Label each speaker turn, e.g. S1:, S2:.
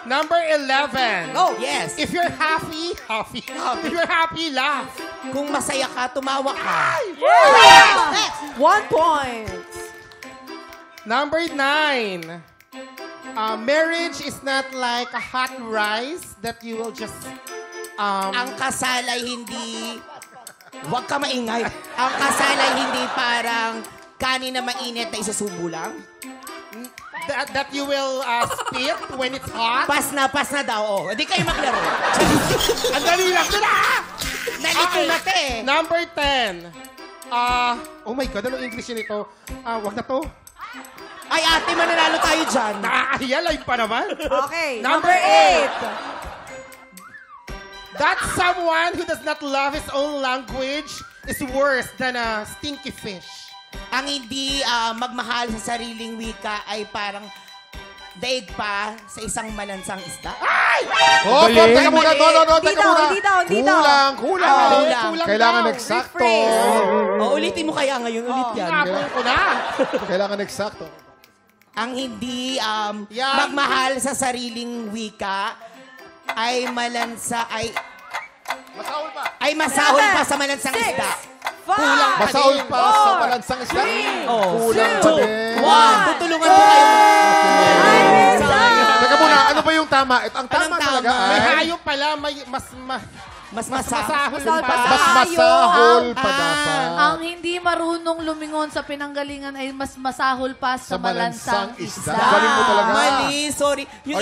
S1: Number 11.
S2: Oh, yes.
S1: If you're happy. If you're happy, laugh.
S2: Kung masaya ka, tumawa ka.
S3: Next. 1 point.
S1: Number 9. Marriage is not like a hot rice that you will just...
S2: Ang kasal ay hindi... Huwag ka maingay. Ang kasal ay hindi parang kanin na mainit na isasubo lang.
S1: that you will spit when it's hot.
S2: Pas na daw. Oh. Hindi kayo maglaro.
S1: Ang dali lang.
S2: Nalito na te.
S1: Number 10. Oh my God, anong English yun ito? Wag na to.
S2: Ay, ate, mananalo tayo dyan.
S1: Nakakahiya, live pa naman.
S3: Okay.
S1: Number
S3: 8.
S1: That's someone who does not love his own language is worse than a stinky fish.
S2: Ang hindi magmahal sa sariling wika ay parang daig pa sa isang malansang isda.
S4: Oh,
S1: Galing.
S4: teka muna. No,
S3: Hindi
S4: teka
S3: daw,
S4: muna.
S3: hindi daw.
S4: Kulang.
S2: Kulang.
S4: Kailangan
S1: daw.
S4: eksakto.
S2: O, ulitin mo kaya ngayon. Ulit yan.
S1: Napon ko na.
S4: Kailangan eksakto.
S2: Ang hindi
S1: Yan.
S2: magmahal sa sariling wika ay masahol pa sa malansang isda. Kulang pa
S4: Masaol
S2: din.
S4: pa sa palansang isda. Kulang pa din.
S2: Wow, tutulungan mo kayo.
S4: Teka muna, ano ba yung tama? Ang tama
S2: Anong
S4: talaga
S2: tama?
S1: May
S4: ay
S1: hayop pala, may
S2: Mas
S1: masahol
S3: Masahol
S1: pa.
S3: pa sa
S4: mas masahol pa dapat.
S5: Ang hindi marunong lumingon sa pinanggalingan ay mas masahol pa sa malansang isda.
S4: Galing mo talaga.
S2: Mali, sorry. Yung